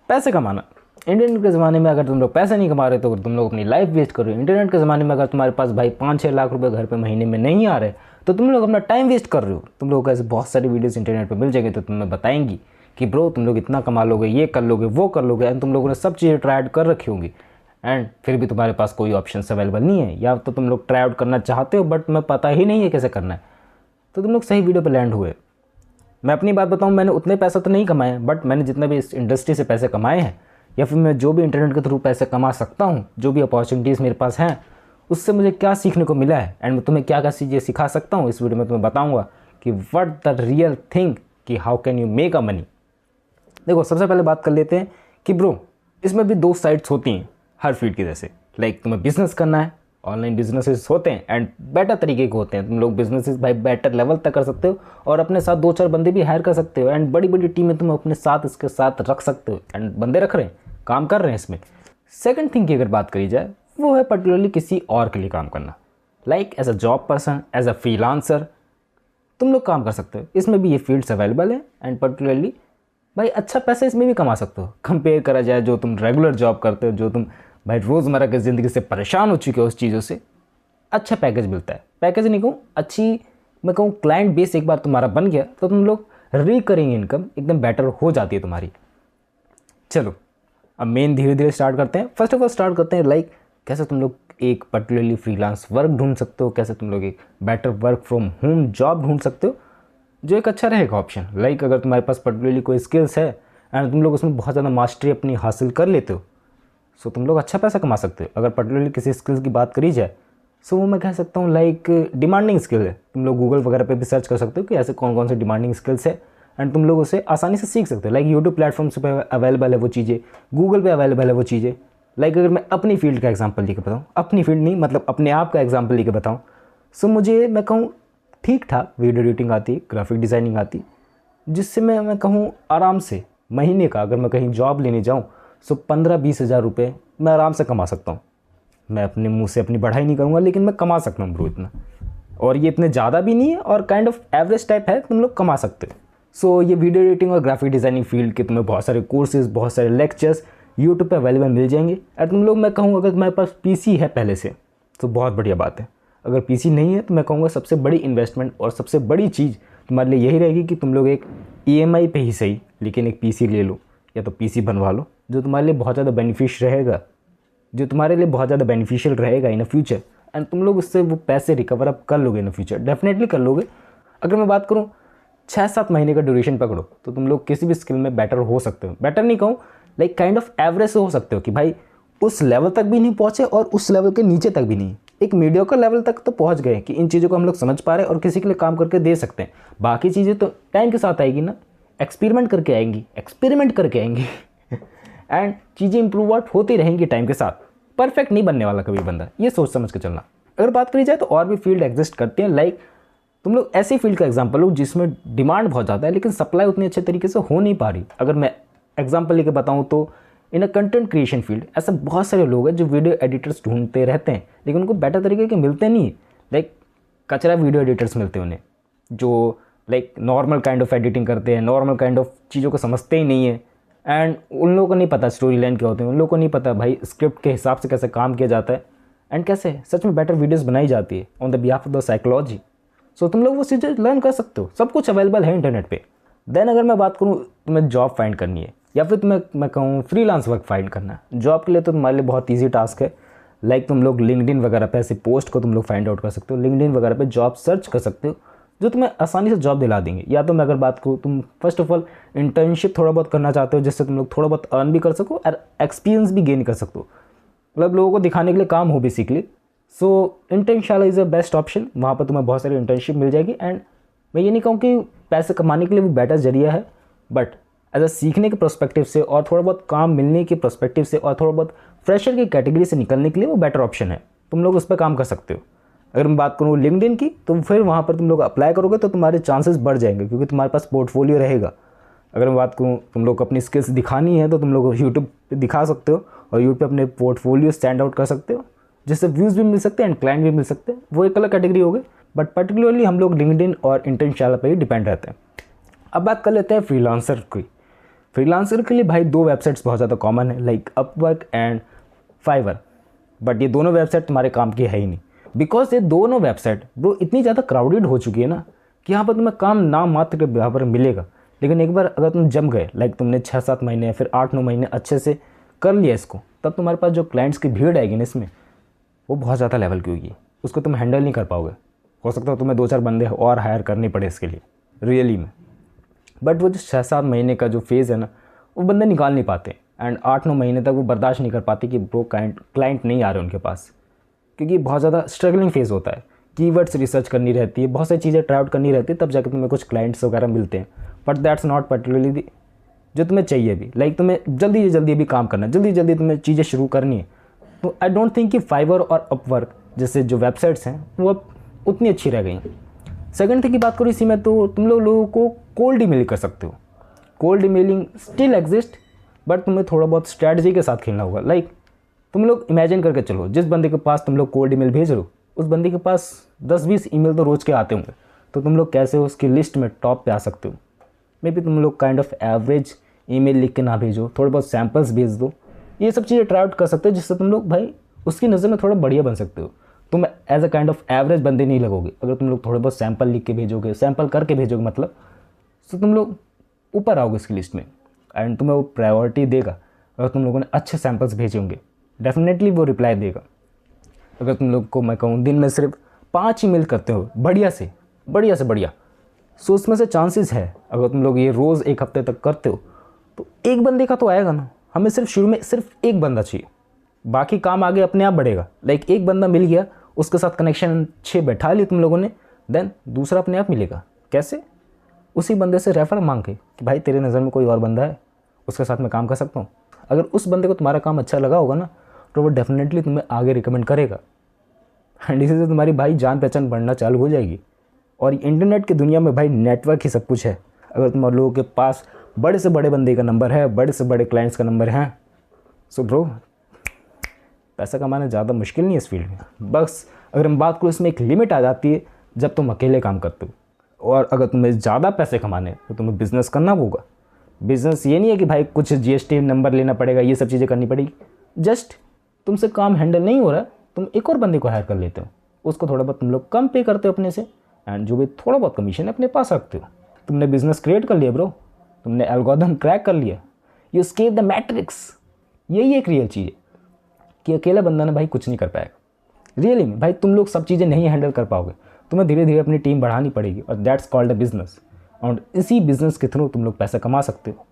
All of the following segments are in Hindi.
पैसे कमाना। इंटरनेट के ज़माने में अगर तुम लोग पैसे नहीं कमा रहे तो तुम लोग अपनी लाइफ वेस्ट कर रहे हो। इंटरनेट के ज़माने में अगर तुम्हारे पास भाई 5-6 लाख रुपए घर पे महीने में नहीं आ रहे तो तुम लोग अपना टाइम वेस्ट कर रहे हो। तुम लोग को ऐसे बहुत सारी वीडियोस इंटरनेट पे मिल जाएंगे तो तुम्हें बताएंगी कि ब्रो तुम लोग इतना कमा लोगे, ये कर लोगे, वो कर लोगे, एंड तुम लोगों ने सब चीज़ें ट्राई आउट कर रखी होंगी एंड फिर भी तुम्हारे पास कोई ऑप्शन अवेलेबल नहीं है, या तो तुम लोग ट्राई आउट करना चाहते हो बट तुम्हें पता ही नहीं है कैसे करना है, तो तुम लोग सही वीडियो पर लैंड हुए। मैं अपनी बात बताऊं, मैंने उतने पैसा तो नहीं कमाए बट मैंने जितने भी इस इंडस्ट्री से पैसे कमाए हैं या फिर मैं जो भी इंटरनेट के थ्रू पैसे कमा सकता हूं, जो भी अपॉर्चुनिटीज़ मेरे पास हैं, उससे मुझे क्या सीखने को मिला है एंड मैं तुम्हें क्या क्या चीज़ें सिखा सकता हूं, इस वीडियो में तुम्हें बताऊंगा कि व्हाट द रियल थिंग कि how can you make a money. देखो सबसे पहले बात कर लेते हैं कि ब्रो इसमें भी दो साइड्स होती हैं हर फील्ड की जैसे। लाइक तुम्हें बिजनेस करना है, ऑनलाइन बिजनेसेस होते हैं एंड बेटर तरीके के होते हैं। तुम लोग बिजनेसेस भाई बेटर लेवल तक कर सकते हो और अपने साथ 2-4 बंदे भी हायर कर सकते हो एंड बड़ी बड़ी टीमें तुम अपने साथ इसके साथ रख सकते हो एंड बंदे रख रहे हैं, काम कर रहे हैं इसमें। सेकंड थिंग की अगर बात करी जाए वो है पर्टिकुलरली किसी और के लिए काम करना। Like as a job person, as a freelancer तुम लोग काम कर सकते हो। इसमें भी ये फील्ड्स अवेलेबल है एंड पर्टिकुलरली भाई अच्छा पैसा इसमें भी कमा सकते हो। कंपेयर करा जाए जो तुम रेगुलर जॉब करते हो, जो तुम भाई रोज़मर्रा की ज़िंदगी से परेशान हो चुके हो, उस चीज़ों से अच्छा पैकेज मिलता है। पैकेज नहीं कहूँ, अच्छी मैं कहूँ क्लाइंट बेस एक बार तुम्हारा बन गया तो तुम लोग रिकरिंग इनकम एकदम बेटर हो जाती है तुम्हारी। चलो अब मेन धीरे धीरे स्टार्ट करते हैं। फर्स्ट ऑफ ऑल स्टार्ट करते हैं लाइक कैसे तुम लोग एक पर्टिकुलरली फ्रीलांस वर्क ढूंढ सकते हो, कैसे तुम लोग एक better work from home job ढूंढ सकते हो जो एक अच्छा रहेगा ऑप्शन। लाइक अगर तुम्हारे पास पर्टिकुलरली कोई स्किल्स है एंड तुम लोग उसमें बहुत ज़्यादा मास्टरी अपनी हासिल कर लेते हो सो तुम लोग अच्छा पैसा कमा सकते हो। अगर पर्टिकुलरली किसी स्किल्स की बात करी जाए सो वो मैं कह सकता हूँ लाइक डिमांडिंग स्किल है। तुम लोग गूगल वगैरह पे भी सर्च कर सकते हो कि ऐसे कौन कौन से डिमांडिंग स्किल्स है एंड तुम लोग उसे आसानी से सीख सकते हो। लाइक यूट्यूब प्लेटफॉर्म्स पे अवेलेबल है वो चीज़ें, गूगल पे अवेलेबल है वो चीज़ें। लाइक अगर मैं अपनी फील्ड का एग्जांपल लेके बताऊँ, अपनी फील्ड नहीं मतलब अपने आप का एग्जांपल लेके बताऊँ, सो मुझे मैं कहूँ ठीक ठाक वीडियो एडिटिंग आती है, ग्राफिक डिज़ाइनिंग आती, जिससे मैं कहूँ आराम से महीने का अगर मैं कहीं जॉब लेने जाऊँ सो 15-20 हज़ार रुपये मैं आराम से कमा सकता हूँ। मैं अपने मुंह से अपनी बढ़ाई नहीं करूँगा लेकिन मैं कमा सकता हूँ ब्रो इतना, और ये इतने ज़्यादा भी नहीं है और काइंड ऑफ एवरेज टाइप है, तुम लोग कमा सकते हो। सो ये वीडियो एडिटिंग और ग्राफिक डिज़ाइनिंग फील्ड के तुम्हें बहुत सारे कोर्सेज, बहुत सारे लेक्चर्स यूट्यूब पे अवेलेबल मिल जाएंगे। और तुम लोग मैं कहूँ अगर तुम्हारे पास पीसी है पहले से तो बहुत बढ़िया बात है। अगर पीसी नहीं है तो मैं कहूँगा सबसे बड़ी इन्वेस्टमेंट और सबसे बड़ी चीज़ तुम्हारे लिए यही रहेगी कि तुम लोग एक ईएमआई पे ही सही लेकिन एक पीसी ले लो या तो पीसी बनवा लो जो तुम्हारे लिए बहुत ज़्यादा बेनिफिशियल रहेगा, जो तुम्हारे लिए बहुत ज़्यादा बेनिफिशियल रहेगा इन फ्यूचर एंड तुम लोग उससे वो पैसे रिकवर अप कर लोगे इन फ्यूचर, डेफिनेटली कर लोगे। अगर मैं बात करूँ 6-7 महीने का ड्यूरेशन पकड़ो तो तुम लोग किसी भी स्किल में बेटर हो सकते हो। बेटर नहीं कहूँ लाइक काइंड ऑफ एवरेज हो सकते हो कि भाई उस लेवल तक भी नहीं पहुँचे और उस लेवल के नीचे तक भी नहीं, एक मीडियोकर लेवल तक तो पहुँच गए कि इन चीज़ों को हम लोग समझ पा रहे हैं और किसी के लिए काम करके दे सकते हैं। बाकी चीज़ें तो टाइम के साथ आएगी ना, एक्सपेरिमेंट करके आएंगी एंड चीज़ें इंप्रूव आउट होती रहेंगी टाइम के साथ। परफेक्ट नहीं बनने वाला कभी बंदा, ये सोच समझ के चलना। अगर बात करी जाए तो और भी फील्ड एग्जिस्ट करते हैं। लाइक तुम लोग ऐसी फील्ड का एग्जांपल लो जिसमें डिमांड बहुत ज़्यादा है लेकिन सप्लाई उतनी अच्छे तरीके से हो नहीं पा रही। अगर मैं एग्जांपल लेके बताऊँ तो इन अ कंटेंट क्रिएशन फील्ड ऐसे बहुत सारे लोग हैं जो वीडियो एडिटर्स ढूंढते रहते हैं लेकिन उनको बेटर तरीके के मिलते नहीं। लाइक कचरा वीडियो एडिटर्स मिलते हैं उन्हें जो like normal kind of editing करते हैं, नॉर्मल काइंड ऑफ चीज़ों को समझते ही नहीं है एंड उन लोगों को नहीं पता स्टोरी लाइन क्या होती है, उन लोगों को नहीं पता भाई स्क्रिप्ट के हिसाब से कैसे काम किया जाता है एंड कैसे सच में बेटर वीडियोस बनाई जाती है on the behalf of the psychology. So तुम लोग वो चीज़ें लर्न कर सकते हो, सब कुछ अवेलेबल है इंटरनेट पे। देन अगर मैं बात करूँ तुम्हें जॉब फाइंड करनी है या फिर तुम्हें मैं कहूँ फ्रीलांस वर्क फाइंड करना है, जॉब के लिए तो तुम्हारे लिए बहुत ईजी टास्क है। लाइक तुम लोग लिंक्डइन वगैरह पे ऐसे पोस्ट को तुम लोग फाइंड आउट कर सकते हो, लिंक्डइन वगैरह पे जॉब सर्च कर सकते हो जो तुम्हें आसानी से जॉब दिला देंगे। या तो मैं अगर बात करूँ तुम फर्स्ट ऑफ ऑल इंटर्नशिप थोड़ा बहुत करना चाहते हो जिससे तुम लोग थोड़ा बहुत अर्न भी कर सको और एक्सपीरियंस भी गेन कर सकते हो, मतलब लोगों को दिखाने के लिए काम हो basically. So Internshala is a best option, वहाँ पर तुम्हें बहुत सारी इंटर्नशिप मिल जाएगी एंड मैं ये नहीं कहूँ कि पैसे कमाने के लिए वो बेटर जरिया है बट एज अ सीखने के पर्सपेक्टिव से और थोड़ा बहुत काम मिलने के पर्सपेक्टिव से और थोड़ा बहुत फ्रेशर की कैटेगरी से निकलने के लिए वो बेटर ऑप्शन है। तुम लोग उस पर काम कर सकते हो। अगर मैं बात करूँ लिंक्डइन की तो फिर वहाँ पर तुम लोग अप्लाई करोगे तो तुम्हारे चांसेस बढ़ जाएंगे क्योंकि तुम्हारे पास पोर्टफोलियो रहेगा। अगर मैं बात करूँ तुम लोग को अपनी स्किल्स दिखानी है तो तुम लोग यूट्यूब पे दिखा सकते हो और यूट्यूब पे अपने पोर्टफोलियो स्टैंड आउट कर सकते हो जिससे व्यूज़ भी मिल सकते हैं एंड क्लाइंट भी मिल सकते हैं। वो एक अलग कैटेगरी हो गई बट पर्टिकुलरली हम लोग लिंक्डइन और इंटर्नशाला पर ही डिपेंड रहते हैं। अब बात कर लेते हैं फ्रीलांसर की। फ्रीलांसर के लिए भाई 2 वेबसाइट्स बहुत ज़्यादा कॉमन है, like Upwork and Fiverr. But ये दोनों वेबसाइट तुम्हारे काम की है ही नहीं, बिकॉज ये दोनों वेबसाइट ब्रो इतनी ज़्यादा क्राउडेड हो चुकी है ना कि यहाँ पर तुम्हें काम नाम मात्र के बराबर मिलेगा। लेकिन एक बार अगर तुम जम गए, लाइक तुमने 6-7 महीने या फिर 8-9 महीने अच्छे से कर लिया इसको, तब तुम्हारे पास जो क्लाइंट्स की भीड़ आएगी ना इसमें, वो बहुत ज़्यादा लेवल की होगी, उसको तुम हैंडल नहीं कर पाओगे। हो सकता है तुम्हें 2-4 बंदे और हायर करने पड़े इसके लिए रियली में। बट वो जो 6-7 महीने का जो फेज़ है ना, वो बंदे निकाल नहीं पाते, एंड 8-9 महीने तक वो बर्दाश्त नहीं कर पाते कि ब्रो क्लाइंट नहीं आ रहे उनके पास, क्योंकि बहुत ज़्यादा स्ट्रगलिंग फेज़ होता है। कीवर्ड्स रिसर्च करनी रहती है, बहुत सारी चीज़ें ट्राई आउट करनी रहती है, तब जाकर तुम्हें कुछ क्लाइंट्स वगैरह मिलते हैं। बट दैट्स नॉट पर्टिकुलरली जो तुम्हें चाहिए भी, लाइक तुम्हें जल्दी से जल्दी भी काम करना है, जल्दी जल्दी तुम्हें चीज़ें शुरू करनी है। तो आई डोंट थिंक कि फाइवर और अपवर्क जैसे जो वेबसाइट्स हैं वो अब उतनी अच्छी रह गई हैं। सेकंड थिंग की बात करूँ इसी में, तो तुम लोगों को कोल्ड ईमेल कर सकते हो। Cold emailing still exist, but तुम्हें थोड़ा बहुत स्ट्रैटेजी के साथ खेलना होगा। लाइक तुम लोग इमेजिन करके चलो, जिस बंदे के पास तुम लोग कोल्ड ईमेल भेज रहे हो, उस बंदे के पास 10-20 ईमेल तो रोज़ के आते होंगे, तो तुम लोग कैसे उसकी लिस्ट में टॉप पे आ सकते हो। मे बी तुम लोग काइंड ऑफ एवरेज ईमेल लिख के ना भेजो, थोड़े बहुत सैम्पल्स भेज दो, ये सब चीज़ें ट्राई आउट कर सकते हो, जिससे तुम लोग भाई उसकी नज़र में थोड़ा बढ़िया बन सकते हो। तुम as a kind of average बंदे नहीं लगोगे अगर तुम लोग थोड़े बहुत सैम्पल लिख के भेजोगे, सैम्पल करके भेजोगे मतलब, तो तुम लोग ऊपर आओगे इसकी लिस्ट में, एंड तुम्हें वो प्रायोरिटी देगा। अगर तुम लोगों ने अच्छे सैम्पल्स भेजे होंगे, डेफिनेटली वो रिप्लाई देगा। अगर तुम लोग को मैं कहूँ दिन में सिर्फ 5 ईमेल करते हो बढ़िया से बढ़िया, सो उसमें से चांसेस है, अगर तुम लोग ये रोज़ 1 हफ्ते तक करते हो, तो एक बंदे का तो आएगा ना। हमें सिर्फ शुरू में सिर्फ एक बंदा चाहिए, बाकी काम आगे अपने आप बढ़ेगा। लाइक एक बंदा मिल गया, उसके साथ कनेक्शन 6 बैठा ली तुम लोगों ने, देन दूसरा अपने आप मिलेगा। कैसे? उसी बंदे से रेफर मांग के कि भाई तेरे नज़र में कोई और बंदा है, उसके साथ मैं काम कर सकता हूँ। अगर उस बंदे को तुम्हारा काम अच्छा लगा होगा ना, तो वो डेफिनेटली तुम्हें आगे रिकमेंड करेगा, एंड इसी से तुम्हारी भाई जान पहचान बढ़ना चालू हो जाएगी। और इंटरनेट की दुनिया में भाई नेटवर्क ही सब कुछ है। अगर तुम लोगों के पास बड़े से बड़े बंदे का नंबर है, बड़े से बड़े क्लाइंट्स का नंबर है, सो ब्रो पैसा कमाना ज़्यादा मुश्किल नहीं है इस फील्ड में। बस अगर हम बात करें, इसमें एक लिमिट आ जाती है जब तुम अकेले काम करते हो, और अगर तुम्हें ज़्यादा पैसे कमाने तो तुम्हें बिज़नेस करना होगा। बिज़नेस ये नहीं है कि भाई कुछ जीएसटी नंबर लेना पड़ेगा, ये सब चीज़ें करनी पड़ेगी। जस्ट तुमसे काम हैंडल नहीं हो रहा, तुम एक और बंदे को हायर कर लेते हो, उसको थोड़ा बहुत तुम लोग कम पे करते हो अपने से, एंड जो भी थोड़ा बहुत कमीशन अपने पास रखते हो। तुमने बिजनेस क्रिएट कर लिया ब्रो, तुमने एल्गोरिथम क्रैक कर लिया, यू एस्केप द मैट्रिक्स। यही एक रियल चीज़ है कि अकेला बंदा ना भाई कुछ नहीं कर पाएगा। रियली में भाई तुम लोग सब चीज़ें नहीं हैंडल कर पाओगे, तुम्हें धीरे धीरे अपनी टीम बढ़ानी पड़ेगी, और दैट्स कॉल्ड अ बिजनेस। और इसी बिज़नेस के थ्रू तुम लोग पैसा कमा सकते हो,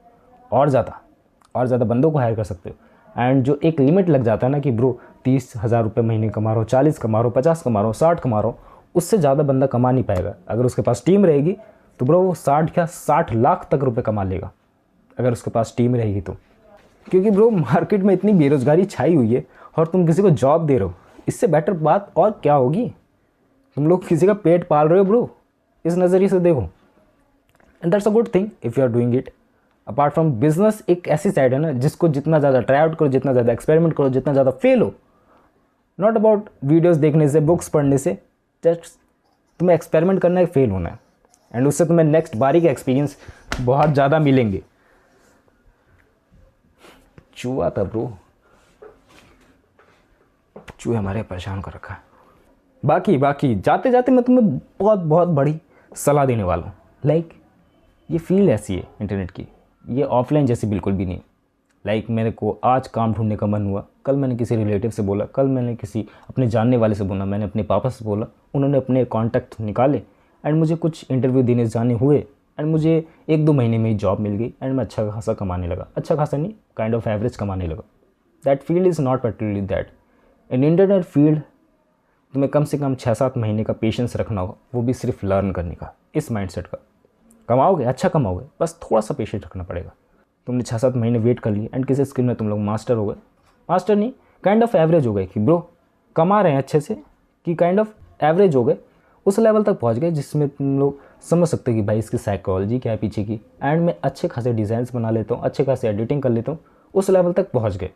और ज़्यादा बंदों को हायर कर सकते हो। एंड जो एक लिमिट लग जाता है ना कि ब्रो 30,000 रुपये महीने कमा रहा हो, 40 कमा रहा हो, 50 कमा रहा हो, 60 कमा रहा हो, उससे ज़्यादा बंदा कमा नहीं पाएगा। अगर उसके पास टीम रहेगी तो ब्रो वो 60 लाख तक रुपए कमा लेगा, अगर उसके पास टीम रहेगी तो। क्योंकि ब्रो मार्केट में इतनी बेरोज़गारी छाई हुई है, और तुम किसी को जॉब दे रहे हो, इससे बेटर बात और क्या होगी। तुम लोग किसी का पेट पाल रहे हो ब्रो, इस नज़रिए से देखो, and that's a good thing if you are doing it. Apart from business एक ऐसी साइड है ना जिसको जितना ज़्यादा ट्राई आउट करो, जितना ज़्यादा एक्सपेरिमेंट करो, जितना ज़्यादा फेल हो, नॉट अबाउट वीडियोज़ देखने से, बुक्स पढ़ने से, जस्ट तुम्हें एक्सपेरिमेंट करना है, फेल होना है, एंड उससे तुम्हें नेक्स्ट बारी के एक्सपीरियंस बहुत ज़्यादा मिलेंगे। चूहा था ब्रो, चूहे हमारे परेशान कर रखा है। बाकी जाते जाते मैं तुम्हें बहुत बड़ी सलाह देने वाला हूँ। लाइक ये फील्ड ऐसी है इंटरनेट की, ये ऑफलाइन जैसी बिल्कुल भी नहीं। लाइक मेरे को आज काम ढूंढने का मन हुआ, कल मैंने किसी रिलेटिव से बोला, कल मैंने किसी अपने जानने वाले से बोला, मैंने अपने पापा से बोला, उन्होंने अपने कॉन्टैक्ट निकाले, एंड मुझे कुछ इंटरव्यू देने जाने हुए, एंड मुझे 1-2 महीने में ही जॉब मिल गई, एंड मैं अच्छा खासा कमाने लगा। अच्छा खासा नहीं, काइंड ऑफ एवरेज कमाने लगा। That field is not particularly that. In internet field तुम्हें कम से कम 6-7 महीने का पेशेंस रखना होगा, वो भी सिर्फ लर्न करने का, इस माइंडसेट का। कमाओगे, अच्छा कमाओगे, बस थोड़ा सा पेशेंस रखना पड़ेगा। तुमने 6-7 महीने वेट कर लिए, एंड किसी स्किल में तुम लोग मास्टर हो गए, मास्टर नहीं काइंड ऑफ एवरेज हो गए कि ब्रो कमा रहे हैं अच्छे से, कि काइंड ऑफ एवरेज हो गए, उस लेवल तक पहुंच गए जिसमें तुम लोग समझ सकते हो कि भाई इसकी साइकोलॉजी क्या है पीछे की, एंड मैं अच्छे खासे डिज़ाइंस बना लेता हूँ, अच्छे खासे एडिटिंग कर लेता हूँ, उस लेवल तक पहुँच गए।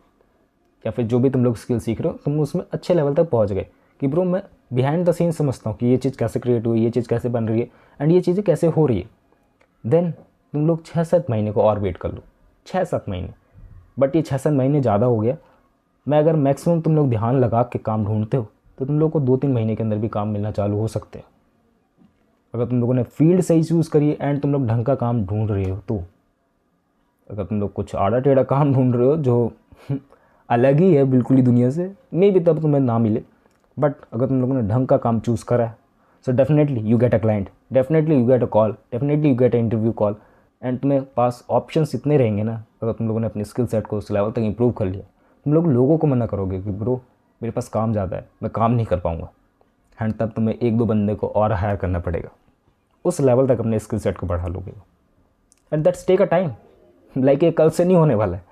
या फिर जो भी तुम लोग स्किल सीख रहे हो, तुम उसमें अच्छे लेवल तक पहुँच गए कि ब्रो मैं बिहाइंड द सीन समझता हूँ कि ये चीज़ कैसे क्रिएट हुई, ये चीज़ कैसे बन रही है, एंड ये चीज़ें कैसे हो रही है। देन तुम लोग 6-7 महीने को और वेट कर लो। 6-7 महीने, बट ये 6-7 महीने ज़्यादा हो गया। मैं अगर मैक्सिमम तुम लोग ध्यान लगा के काम ढूंढते हो तो तुम लोग को 2-3 महीने के अंदर भी काम मिलना चालू हो सकते हैं, अगर तुम लोगों ने फील्ड सही चूज़ करी एंड तुम लोग ढंग का काम ढूंढ रहे हो तो। अगर तुम लोग कुछ आड़ा टेढ़ा काम ढूंढ रहे हो जो अलग ही है बिल्कुल ही दुनिया से, मे भी तब तुम्हें ना मिले, बट अगर तुम लोगों ने ढंग का काम चूज़ करा है so definitely you get a client, definitely you get a call, definitely you get a interview call. And तुम्हें पास ऑप्शंस इतने रहेंगे ना, अगर तुम लोगों ने अपनी स्किल सेट को उस लेवल तक इंप्रूव कर लिया, तुम लोगों को मना करोगे कि ब्रो मेरे पास काम ज़्यादा है, मैं काम नहीं कर पाऊँगा, एंड तब तुम्हें 1-2 बंदे को और हायर करना पड़ेगा, उस लेवल तक अपने स्किल सेट को बढ़ा लोगे। And that's take a time, like ये कल से नहीं होने वाला है,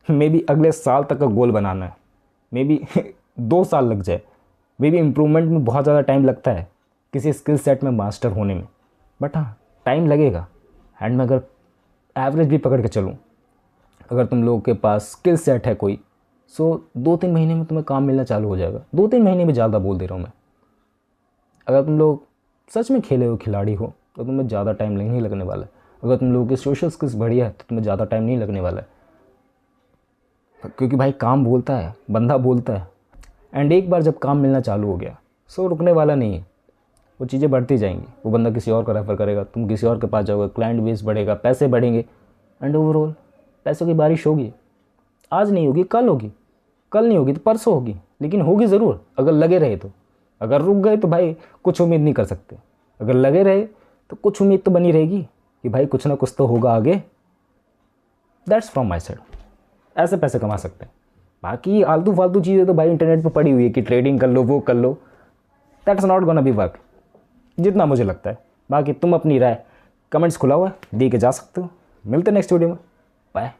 मे बी अगले साल तक का गोल बनाना है, मे बी 2 साल लग जाए, मे बी इम्प्रूवमेंट में बहुत ज़्यादा टाइम लगता है किसी स्किल सेट में मास्टर होने में, बट हाँ टाइम लगेगा। एंड मैं अगर एवरेज भी पकड़ के चलूँ, अगर तुम लोगों के पास स्किल सेट है कोई, सो 2-3 महीने में तुम्हें काम मिलना चालू हो जाएगा। 2-3 महीने में ज़्यादा बोल दे रहा हूँ मैं। अगर तुम लोग सच में खेले हो, खिलाड़ी हो, तो तुम्हें ज़्यादा टाइम नहीं लगने वाला है। अगर तुम लोगों की सोशल स्किल्स बढ़िया है तो तुम्हें ज़्यादा टाइम नहीं लगने वाला है, क्योंकि भाई काम बोलता है, बंदा बोलता है। एंड एक बार जब काम मिलना चालू हो गया सो रुकने वाला नहीं है, वो चीज़ें बढ़ती जाएंगी। वो बंदा किसी और को रेफ़र करेगा, तुम किसी और के पास जाओगे, क्लाइंट बेस बढ़ेगा, पैसे बढ़ेंगे, एंड ओवरऑल पैसों की बारिश होगी। आज नहीं होगी कल होगी, कल नहीं होगी तो परसों होगी, लेकिन होगी ज़रूर अगर लगे रहे तो। अगर रुक गए तो भाई कुछ उम्मीद नहीं कर सकते, अगर लगे रहे तो कुछ उम्मीद तो बनी रहेगी कि भाई कुछ ना कुछ तो होगा आगे। That's from my side. ऐसे पैसे कमा सकते हैं। बाकी आलतू फालतू चीज़ें तो भाई इंटरनेट पे पड़ी हुई है कि ट्रेडिंग कर लो, वो कर लो, that's not gonna be work, जितना मुझे लगता है। बाकी तुम अपनी राय कमेंट्स खुला हुआ है, दे के जा सकते हो। मिलते हैं नेक्स्ट वीडियो में, बाय।